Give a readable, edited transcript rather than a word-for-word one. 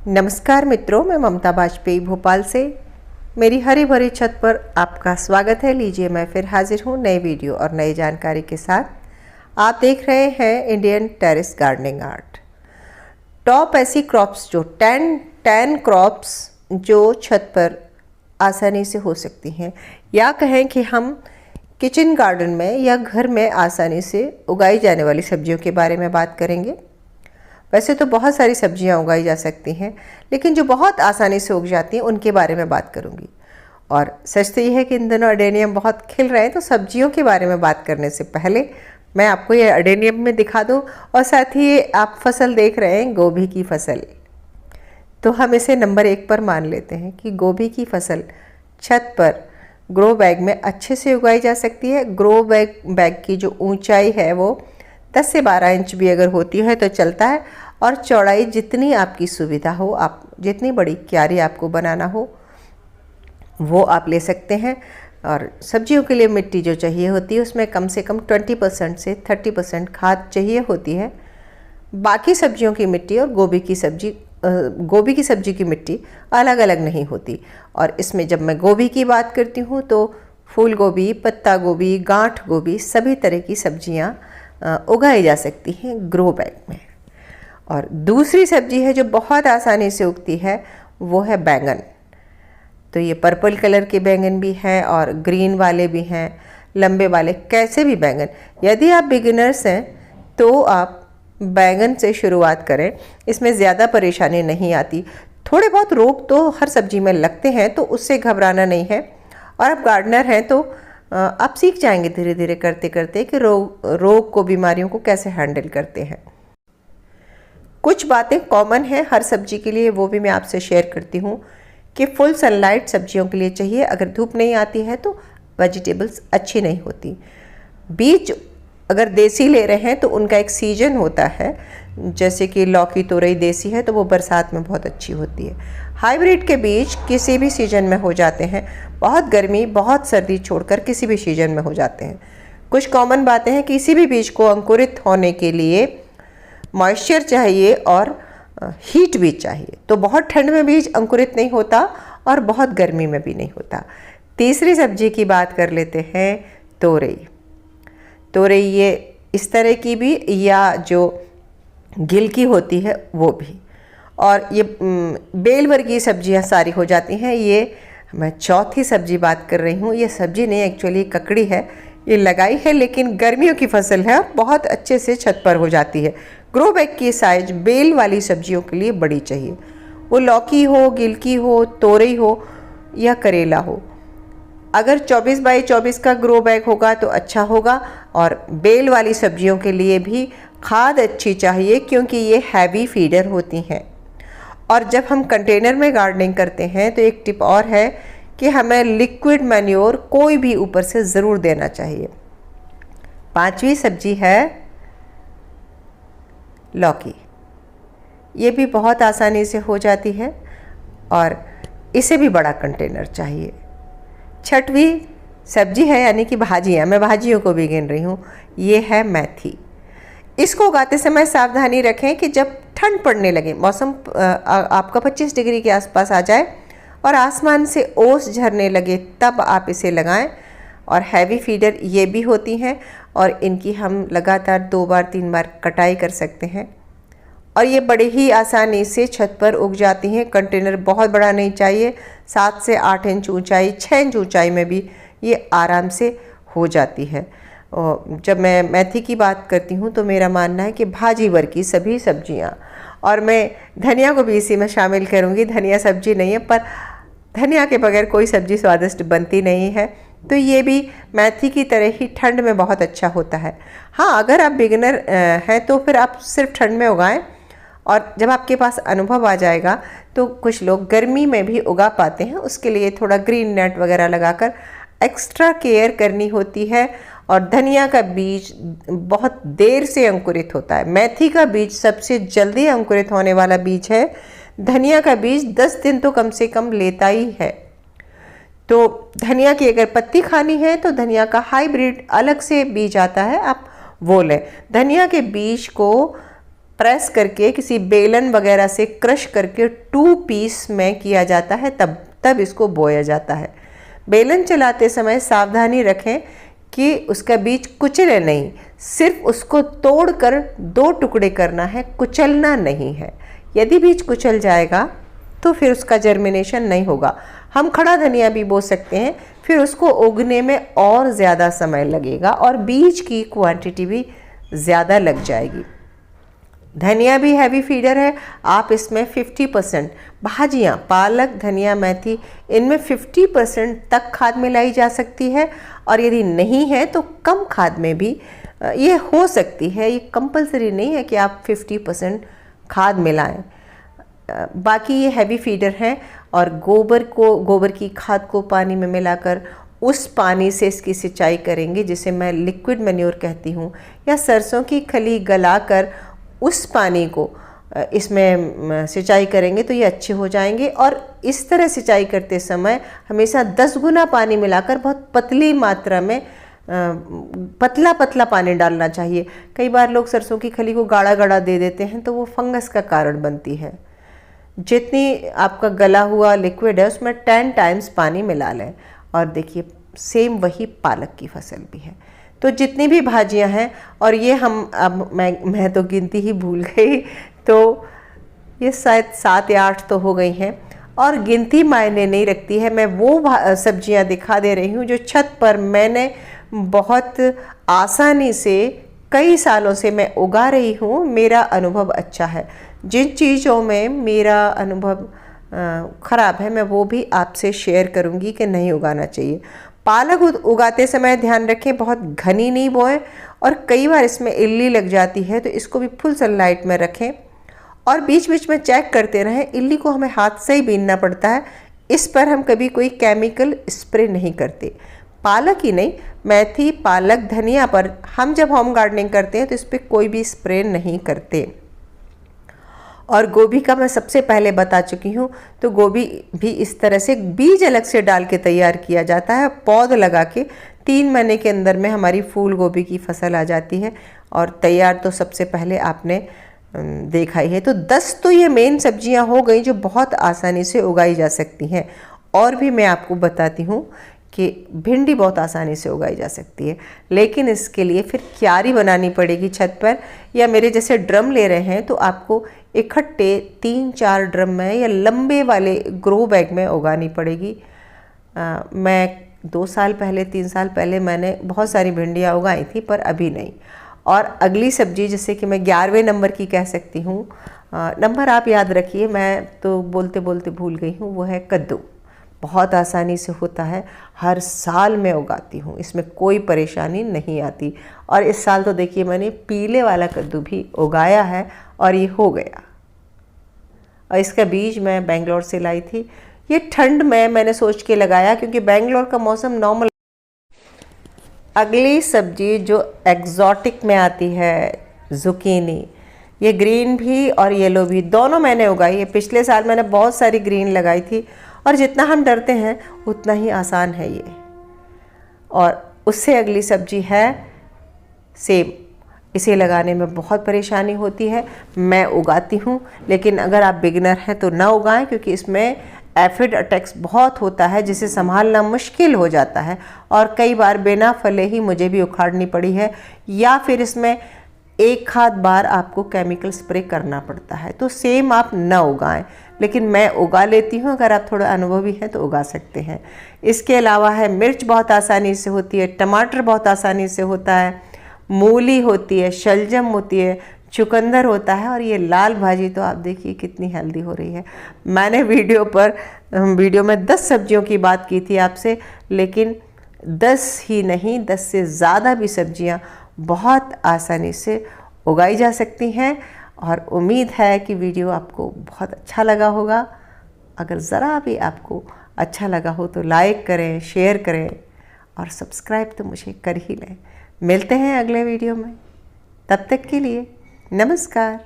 नमस्कार मित्रों, मैं ममता वाजपेयी भोपाल से मेरी हरी भरी छत पर आपका स्वागत है। लीजिए, मैं फिर हाजिर हूँ नई वीडियो और नई जानकारी के साथ। आप देख रहे हैं Indian terrace gardening art. Top ऐसी क्रॉप्स जो 10 क्रॉप्स जो छत पर आसानी से हो सकती हैं, या कहें कि हम किचन गार्डन में या घर में आसानी से उगाई जाने वाली सब्जियों के बारे में बात करेंगे। वैसे तो बहुत सारी सब्जियां उगाई जा सकती हैं, लेकिन जो बहुत आसानी से उग जाती हैं उनके बारे में बात करूंगी। और सच तो ये है कि इन दिनों अडेनियम बहुत खिल रहे हैं, तो सब्जियों के बारे में बात करने से पहले मैं आपको ये अडेनियम में दिखा दूं। और साथ ही आप फसल देख रहे हैं, गोभी की फसल, तो हम इसे नंबर 1 पर मान लेते हैं कि गोभी की फसल छत पर ग्रो बैग में अच्छे से उगाई जा सकती है। ग्रो बैग की जो ऊंचाई है वो 10 से 12 इंच भी अगर होती है तो चलता है, और चौड़ाई जितनी आपकी सुविधा हो, आप जितनी बड़ी क्यारी आपको बनाना हो वो आप ले सकते हैं। और सब्जियों के लिए मिट्टी जो चाहिए होती है उसमें कम से कम 20% से 30% खाद चाहिए होती है। बाकी सब्जियों की मिट्टी और गोभी की सब्जी की मिट्टी अलग अलग नहीं होती। और इसमें जब मैं गोभी की बात करती हूँ तो फूल गोभी, पत्ता गोभी, गांठ गोभी, सभी तरह की सब्जियाँ उगाई जा सकती हैं ग्रो बैग में। और दूसरी सब्जी है जो बहुत आसानी से उगती है, वो है बैंगन। तो ये पर्पल कलर के बैंगन भी हैं और ग्रीन वाले भी हैं, लंबे वाले, कैसे भी बैंगन। यदि आप बिगिनर्स हैं तो आप बैंगन से शुरुआत करें, इसमें ज़्यादा परेशानी नहीं आती। थोड़े बहुत रोग तो हर सब्जी में लगते हैं, तो उससे घबराना नहीं है। और आप गार्डनर हैं तो आप सीख जाएंगे धीरे धीरे करते करते कि रोग को, बीमारियों को कैसे हैंडल करते हैं। कुछ बातें कॉमन हैं हर सब्जी के लिए, वो भी मैं आपसे शेयर करती हूँ कि फुल सनलाइट सब्जियों के लिए चाहिए। अगर धूप नहीं आती है तो वेजिटेबल्स अच्छी नहीं होती। बीज अगर देसी ले रहे हैं तो उनका एक सीजन होता है, जैसे कि लौकी, तोरई देसी है तो वो बरसात में बहुत अच्छी होती है। हाइब्रिड के बीज किसी भी सीजन में हो जाते हैं, बहुत गर्मी बहुत सर्दी छोड़कर किसी भी सीजन में हो जाते हैं। कुछ कॉमन बातें हैं, किसी भी बीज को अंकुरित होने के लिए मॉइस्चर चाहिए और हीट भी चाहिए। तो बहुत ठंड में बीज अंकुरित नहीं होता और बहुत गर्मी में भी नहीं होता। तीसरी सब्जी की बात कर लेते हैं, तोरई। तोरई ये इस तरह की भी, या जो गिल की होती है वो भी। और ये बेल वर्गीय सब्जियां सारी हो जाती हैं। ये मैं चौथी सब्जी बात कर रही हूँ। ये सब्जी नहीं, एक्चुअली ककड़ी है, ये लगाई है, लेकिन गर्मियों की फसल है, बहुत अच्छे से छत पर हो जाती है। ग्रो बैग की साइज बेल वाली सब्जियों के लिए बड़ी चाहिए, वो लौकी हो, गिलकी हो, तोरई हो या करेला हो। अगर 24 बाई 24 का ग्रो बैग होगा तो अच्छा होगा। और बेल वाली सब्जियों के लिए भी खाद अच्छी चाहिए, क्योंकि ये हैवी फीडर होती हैं। और जब हम कंटेनर में गार्डनिंग करते हैं तो एक टिप और है कि हमें लिक्विड मैन्योर कोई भी ऊपर से ज़रूर देना चाहिए। पांचवी सब्जी है लौकी। ये भी बहुत आसानी से हो जाती है और इसे भी बड़ा कंटेनर चाहिए। छठवीं सब्जी है, यानी कि भाजियाँ, मैं भाजियों को भी गिन रही हूँ, ये है मेथी। इसको उगाते समय सावधानी रखें कि जब ठंड पड़ने लगे, मौसम आपका 25 डिग्री के आसपास आ जाए और आसमान से ओस झरने लगे, तब आप इसे लगाएं। और हैवी फीडर ये भी होती हैं और इनकी हम लगातार 2 बार 3 बार कटाई कर सकते हैं। और ये बड़े ही आसानी से छत पर उग जाती हैं। कंटेनर बहुत बड़ा नहीं चाहिए, 7 से 8 इंच ऊंचाई, 6 इंच ऊंचाई में भी ये आराम से हो जाती है। और जब मैं मेथी की बात करती हूँ तो मेरा मानना है कि भाजी वर्ग की सभी सब्जियाँ, और मैं धनिया को भी इसी में शामिल करूँगी। धनिया सब्जी नहीं है, पर धनिया के बगैर कोई सब्जी स्वादिष्ट बनती नहीं है, तो ये भी मेथी की तरह ही ठंड में बहुत अच्छा होता है। हाँ, अगर आप बिगिनर हैं तो फिर आप सिर्फ ठंड में उगाएं, और जब आपके पास अनुभव आ जाएगा तो कुछ लोग गर्मी में भी उगा पाते हैं। उसके लिए थोड़ा ग्रीन नेट वगैरह लगाकर एक्स्ट्रा केयर करनी होती है। और धनिया का बीज बहुत देर से अंकुरित होता है। मेथी का बीज सबसे जल्दी अंकुरित होने वाला बीज है। धनिया का बीज 10 दिन तो कम से कम लेता ही है। तो धनिया की अगर पत्ती खानी है तो धनिया का हाइब्रिड अलग से बीज आता है, आप वो लें। धनिया के बीज को प्रेस करके किसी बेलन वगैरह से क्रश करके 2 पीस में किया जाता है, तब इसको बोया जाता है। बेलन चलाते समय सावधानी रखें कि उसका बीज कुचले नहीं, सिर्फ उसको तोड़कर 2 टुकड़े करना है, कुचलना नहीं है। यदि बीज कुचल जाएगा तो फिर उसका जर्मिनेशन नहीं होगा। हम खड़ा धनिया भी बो सकते हैं, फिर उसको उगने में और ज़्यादा समय लगेगा और बीज की क्वांटिटी भी ज़्यादा लग जाएगी। धनिया भी हैवी फीडर है। आप इसमें 50% भाजियाँ, पालक, धनिया, मेथी, इनमें 50% तक खाद मिलाई जा सकती है और यदि नहीं है तो कम खाद में भी ये हो सकती है। ये कंपलसरी नहीं है कि आप 50% खाद मिलाएं। बाकी ये हैवी फीडर हैं और गोबर की खाद को पानी में मिलाकर उस पानी से इसकी सिंचाई करेंगे, जिसे मैं लिक्विड मैन्योर कहती हूँ, या सरसों की खली गलाकर उस पानी को इसमें सिंचाई करेंगे तो ये अच्छे हो जाएंगे। और इस तरह सिंचाई करते समय हमेशा 10 गुना पानी मिलाकर बहुत पतली मात्रा में पतला पतला पानी डालना चाहिए। कई बार लोग सरसों की खली को गाढ़ा गाढ़ा दे देते हैं तो वो फंगस का कारण बनती है। जितनी आपका गला हुआ लिक्विड है उसमें 10 टाइम्स पानी मिला लें। और देखिए सेम वही पालक की फसल भी है। तो जितनी भी भाजियां हैं, और ये हम अब मैं तो गिनती ही भूल गई, तो ये शायद 7 या 8 तो हो गई हैं। और गिनती मायने नहीं रखती है। मैं वो सब्जियां दिखा दे रही हूँ जो छत पर मैंने बहुत आसानी से कई सालों से मैं उगा रही हूँ। मेरा अनुभव अच्छा है। जिन चीज़ों में मेरा अनुभव ख़राब है मैं वो भी आपसे शेयर करूँगी कि नहीं उगाना चाहिए। पालक उगाते समय ध्यान रखें बहुत घनी नहीं बोएं, और कई बार इसमें इल्ली लग जाती है तो इसको भी फुल सनलाइट में रखें और बीच बीच में चेक करते रहें। इल्ली को हमें हाथ से ही बीनना पड़ता है, इस पर हम कभी कोई केमिकल स्प्रे नहीं करते। पालक ही नहीं, मेथी, पालक, धनिया पर हम जब होम गार्डनिंग करते हैं तो इस पर कोई भी स्प्रे नहीं करते। और गोभी का मैं सबसे पहले बता चुकी हूँ। तो गोभी भी इस तरह से बीज अलग से डाल के तैयार किया जाता है, पौध लगा के 3 महीने के अंदर में हमारी फूल गोभी की फसल आ जाती है। और तैयार तो सबसे पहले आपने देखा ही है। तो 10 तो ये मेन सब्जियां हो गई जो बहुत आसानी से उगाई जा सकती हैं। और भी मैं आपको बताती हूँ कि भिंडी बहुत आसानी से उगाई जा सकती है, लेकिन इसके लिए फिर क्यारी बनानी पड़ेगी छत पर, या मेरे जैसे ड्रम ले रहे हैं तो आपको इकट्ठे 3-4 ड्रम में या लंबे वाले ग्रो बैग में उगानी पड़ेगी। मैं 2 साल पहले 3 साल पहले मैंने बहुत सारी भिंडियाँ उगाई थी, पर अभी नहीं। और अगली सब्जी जिससे कि मैं 11वें नंबर की कह सकती हूँ, नंबर आप याद रखिए, मैं तो बोलते बोलते भूल गई हूँ, वो है कद्दू। बहुत आसानी से होता है, हर साल मैं उगाती हूँ, इसमें कोई परेशानी नहीं आती। और इस साल तो देखिए मैंने पीले वाला कद्दू भी उगाया है और ये हो गया। और इसका बीज मैं बेंगलोर से लाई थी। ये ठंड में मैंने सोच के लगाया क्योंकि बेंगलोर का मौसम नॉर्मल। अगली सब्जी जो एग्जॉटिक में आती है, जुकीनी। ये ग्रीन भी और येलो भी दोनों मैंने उगाई है। पिछले साल मैंने बहुत सारी ग्रीन लगाई थी, और जितना हम डरते हैं उतना ही आसान है ये। और उससे अगली सब्जी है सेब। इसे लगाने में बहुत परेशानी होती है, मैं उगाती हूँ, लेकिन अगर आप बिगिनर हैं तो ना उगाएं, क्योंकि इसमें एफिड अटैक्स बहुत होता है जिसे संभालना मुश्किल हो जाता है। और कई बार बिना फले ही मुझे भी उखाड़नी पड़ी है, या फिर इसमें 1 आध बार आपको केमिकल स्प्रे करना पड़ता है। तो सेम आप न उगाएं, लेकिन मैं उगा लेती हूँ। अगर आप थोड़ा अनुभवी हैं तो उगा सकते हैं। इसके अलावा है मिर्च, बहुत आसानी से होती है। टमाटर बहुत आसानी से होता है। मूली होती है, शलजम होती है, चुकंदर होता है। और ये लाल भाजी तो आप देखिए कितनी हेल्दी हो रही है। मैंने वीडियो में 10 सब्जियों की बात की थी आपसे, लेकिन 10 ही नहीं, 10 से ज़्यादा भी सब्जियां बहुत आसानी से उगाई जा सकती हैं। और उम्मीद है कि वीडियो आपको बहुत अच्छा लगा होगा। अगर ज़रा भी आपको अच्छा लगा हो तो लाइक करें, शेयर करें, और सब्सक्राइब तो मुझे कर ही लें। मिलते हैं अगले वीडियो में, तब तक के लिए नमस्कार।